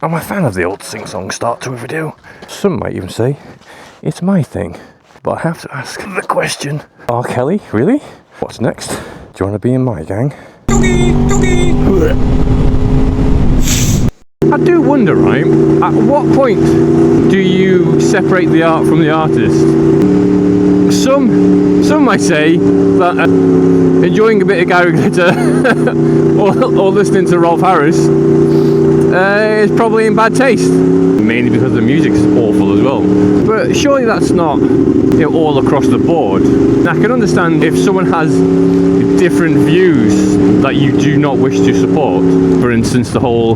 I'm a fan of the old sing-song start to a video. Some might even say it's my thing. But I have to ask the question. R. Kelly, really? What's next? Do you want to be in my gang? I do wonder, right, at what point do you separate the art from the artist? Some might say that enjoying a bit of Gary Glitter or listening to Rolf Harris is probably in bad taste, mainly because the music's awful as well. But surely that's not, all across the board. Now, I can understand if someone has different views that you do not wish to support. For instance, the whole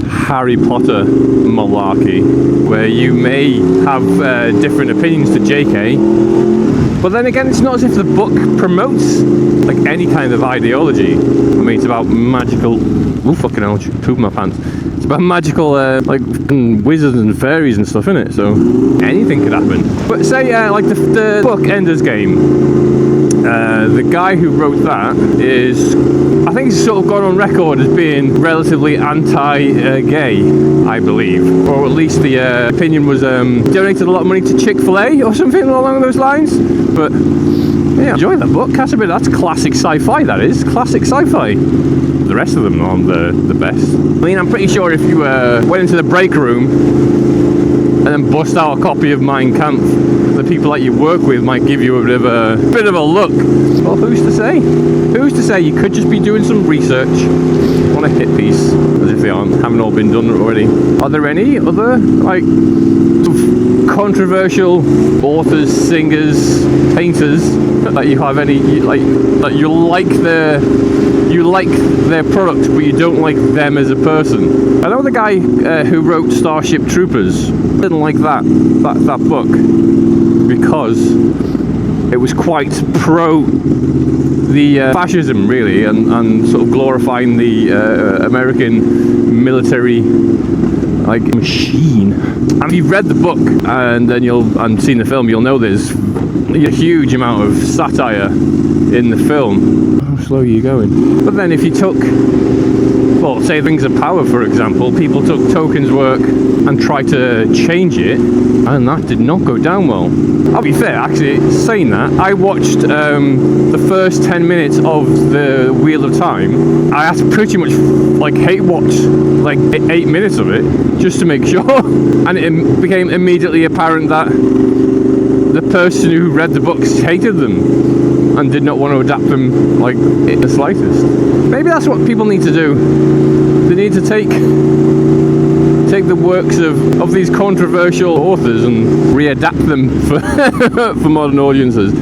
Harry Potter malarkey, where you may have different opinions to JK, but then again, it's not as if the book promotes like any kind of ideology. I mean, it's about magical. Ooh, fucking hell! Poop my pants. It's about magical, like wizards and fairies and stuff, isn't it? So anything could happen. But say, like the book Ender's Game. The guy who wrote that is, I think he's sort of gone on record as being relatively anti-gay, I believe. Or at least the opinion was donated a lot of money to Chick-fil-A or something along those lines. But yeah, enjoy that book. That's classic sci-fi, that is. Classic sci-fi. The rest of them aren't the best. I mean, I'm pretty sure if you went into the break room and then bust out a copy of Mein Kampf, the people that you work with might give you a bit of a look. Well, who's to say? Who's to say? You could just be doing some research on a hit piece, as if they haven't all been done already. Are there any other like controversial authors, singers, painters that you have any that you like their product, but you don't like them as a person? I know the guy who wrote Starship Troopers didn't like that book because it was quite pro the fascism, really, and sort of glorifying the American military like machine. And if you've read the book and then and seen the film, you'll know there's a huge amount of satire in the film. How slow are you going? But then if you took, well, say Rings of Power, for example, people took Tolkien's work and tried to change it, and that did not go down well. I'll be fair, actually, saying that, I watched the first 10 minutes of the Wheel of Time. I had to pretty much hate watch 8 minutes of it just to make sure, and it became immediately apparent that the person who read the books hated them and did not want to adapt them in the slightest. Maybe that's what people need to do. They need to take the works of these controversial authors and readapt them for modern audiences.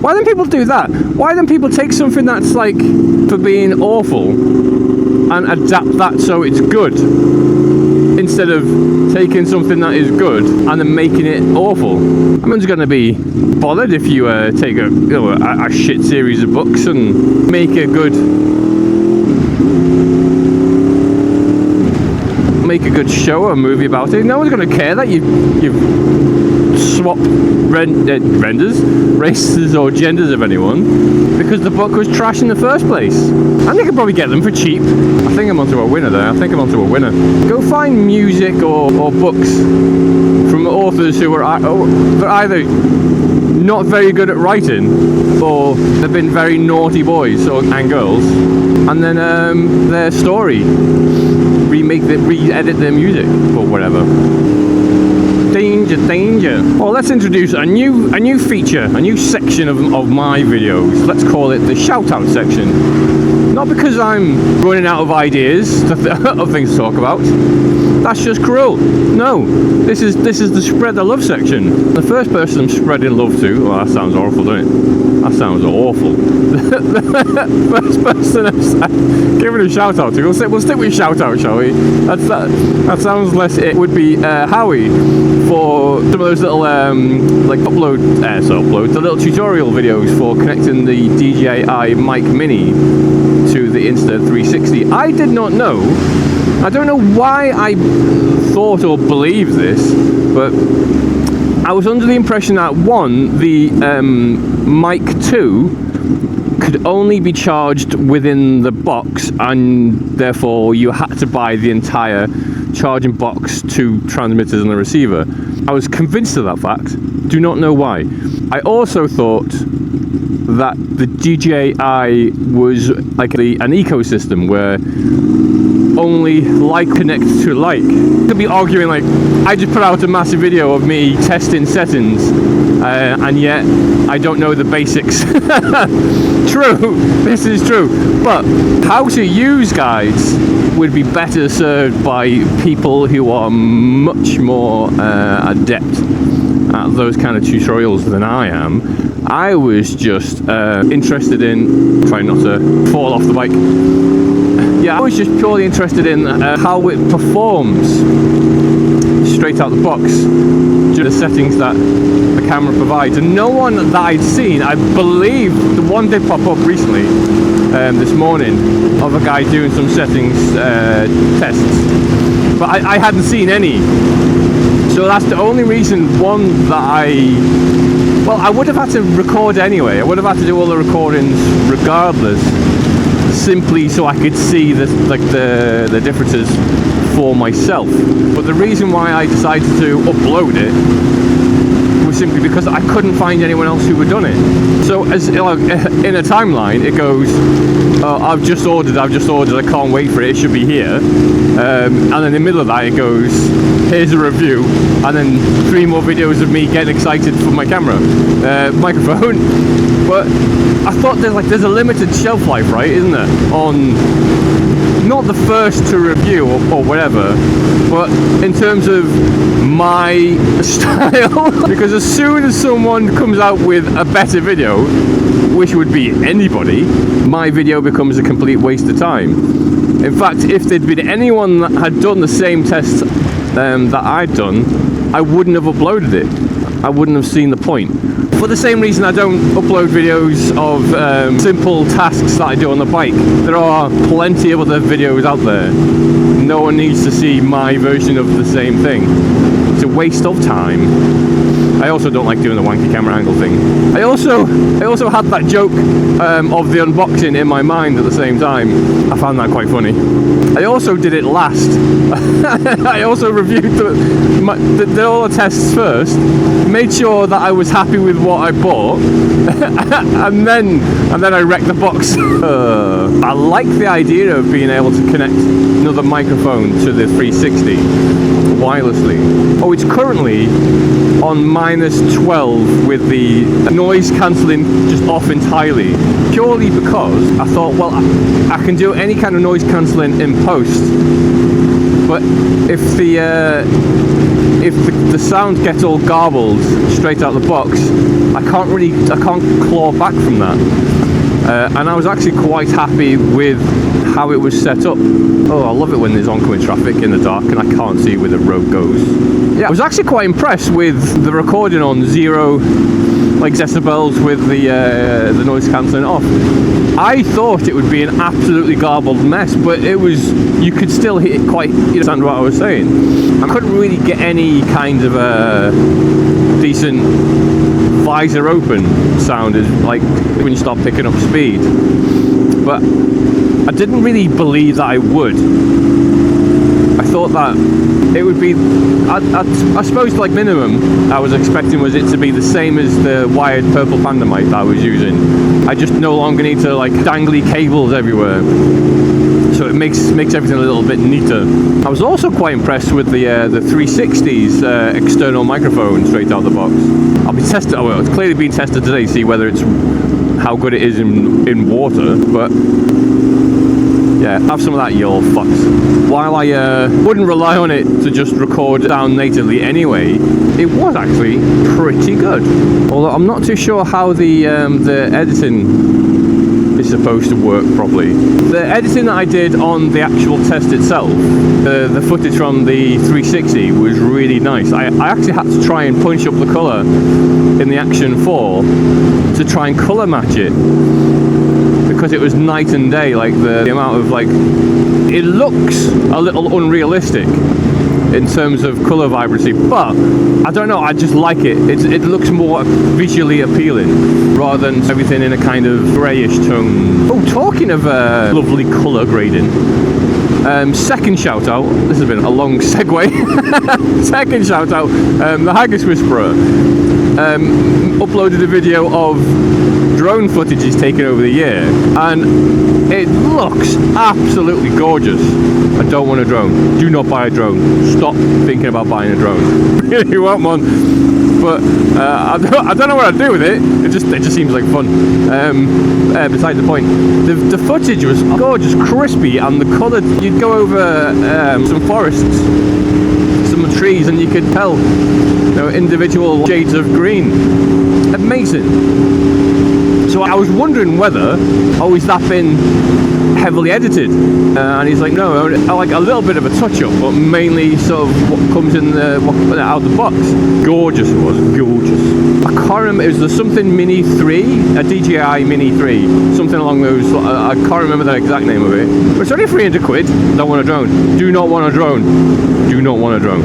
Why don't people do that? Why don't people take something that's for being awful and adapt that so it's good, instead of taking something that is good and then making it awful? I'm just going to be bothered if you take a shit series of books and make a good show or movie about it. No one's going to care that you've swapped renders, races or genders of anyone, because the book was trash in the first place. And they could probably get them for cheap. I think I'm onto a winner there. Go find music or books from authors who are either not very good at writing or they've been very naughty boys and girls, and then their story, re-edit their music or whatever. Danger. Well, let's introduce a new feature, a new section of my videos. Let's call it the shout-out section. Not because I'm running out of ideas of things to talk about. That's just cruel. No, this is the spread the love section. The first person I'm spreading love to. Well, that sounds awful, doesn't it? That sounds awful. The first person I'm giving a shout out to. We'll stick with shout out, shall we? That sounds less. It would be Howie for some of those little upload the little tutorial videos for connecting the DJI Mic Mini to the Insta360. I did not know. I don't know why I thought or believed this, but I was under the impression that one, the Mic 2 could only be charged within the box, and therefore you had to buy the entire charging box, 2 transmitters and a receiver. I was convinced of that fact. Do not know why. I also thought that the DJI was like an ecosystem where only like connects to like. Could be arguing like, I just put out a massive video of me testing settings, and yet I don't know the basics. True, this is true. But how to use guides would be better served by people who are much more adept at those kind of tutorials than I am. I was just interested in trying not to fall off the bike. Yeah, I was just purely interested in how it performs straight out the box, due to the settings that the camera provides. And no one that I'd seen, I believe the one did pop up recently, this morning, of a guy doing some settings tests, but I hadn't seen any. So that's the only reason, one, that I would have had to record anyway. I would have had to do all the recordings regardless, simply so I could see the differences for myself. But the reason why I decided to upload it was simply because I couldn't find anyone else who had done it. So as in a timeline, it goes, I've just ordered, I can't wait for it, it should be here. And then in the middle of that it goes, here's a review, and then 3 more videos of me getting excited for my camera, microphone. But I thought there's a limited shelf life, right, isn't there? On not the first to review or whatever, but in terms of my style. Because as soon as someone comes out with a better video, which would be anybody, my video becomes a complete waste of time. In fact, if there'd been anyone that had done the same test that I'd done, I wouldn't have uploaded it. I wouldn't have seen the point. For the same reason I don't upload videos of simple tasks that I do on the bike. There are plenty of other videos out there. No one needs to see my version of the same thing. It's a waste of time. I also don't like doing the wanky camera angle thing. I also had that joke of the unboxing in my mind at the same time. I found that quite funny. I also did it last. I also reviewed did all the tests first, made sure that I was happy with what I bought, and then I wrecked the box. I like the idea of being able to connect another microphone to the 360 wirelessly. Oh, it's currently on -12 with the noise cancelling just off entirely, purely because I thought, well, I can do any kind of noise cancelling in post, but if the sound gets all garbled straight out the box, I can't claw back from that. And I was actually quite happy with how it was set up. Oh, I love it when there's oncoming traffic in the dark and I can't see where the road goes. Yeah, I was actually quite impressed with the recording on 0 decibels with the noise cancelling off. I thought it would be an absolutely garbled mess, but you could still hear quite, understand what I was saying. I couldn't really get any kind of a decent visor open sound, is like when you start picking up speed. But I didn't really believe that I would. I thought that it would be, I suppose, like minimum I was expecting was it to be the same as the wired purple panda mic that I was using. I just no longer need to like dangly cables everywhere, so it makes everything a little bit neater. I was also quite impressed with the 360's external microphone straight out the box. I'll be tested. Oh, well, it's clearly being tested today to see whether it's how good it is in water, but yeah, have some of that, you old fucks. While I wouldn't rely on it to just record down natively anyway, it was actually pretty good. Although I'm not too sure how the editing is supposed to work properly. The editing that I did on the actual test itself, the footage from the 360 was really nice. I actually had to try and punch up the colour in the Action 4 to try and colour match it, because it was night and day, like the amount of it looks a little unrealistic in terms of colour vibrancy, but I don't know, I just like it. It looks more visually appealing rather than everything in a kind of greyish tone. Oh, talking of lovely colour grading, second shout out, this has been a long segue. Second shout out, the Haggis Whisperer uploaded a video of drone footage he's taken over the year, and it looks absolutely gorgeous. I don't want a drone. Do not buy a drone. Stop thinking about buying a drone. Really want one, but I don't know what I'd do with it. It just seems like fun. Besides the point, the footage was gorgeous, crispy, and the colour. You'd go over some forests, some trees, and you could tell, you know, individual shades of green. Amazing. So I was wondering whether, is that been heavily edited? And he's like, no, I like a little bit of a touch-up, but mainly sort of what comes in out of the box. Gorgeous it was, gorgeous. I can't remember, it was the something Mini 3, a DJI Mini 3, something along those, I can't remember the exact name of it. But it's only 300 quid, don't want a drone. Do not want a drone. Do not want a drone.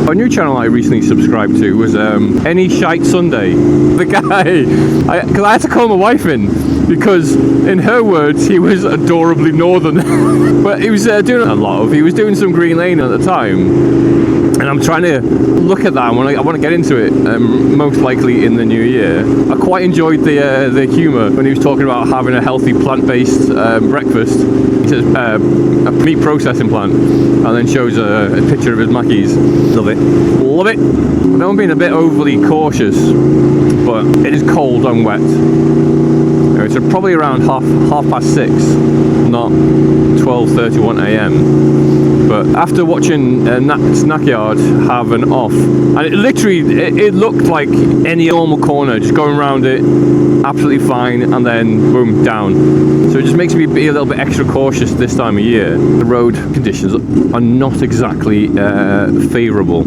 A new channel I recently subscribed to was Any Shite Sunday. The guy, because I had to call my wife in, because in her words he was adorably northern. But he was he was doing some Green Lane at the time, and I'm trying to look at that. I want to get into it, most likely in the new year. I quite enjoyed the humour when he was talking about having a healthy plant-based breakfast. He says a meat processing plant, and then shows a picture of his Mackies. Love it, love it. I know I'm being a bit overly cautious, but it is cold and wet. So probably around half past 6, not 12:31 a.m. But after watching Snackyard have an off, and it looked like any normal corner, just going around it absolutely fine, and then boom, down. So it just makes me be a little bit extra cautious this time of year. The road conditions are not exactly favourable.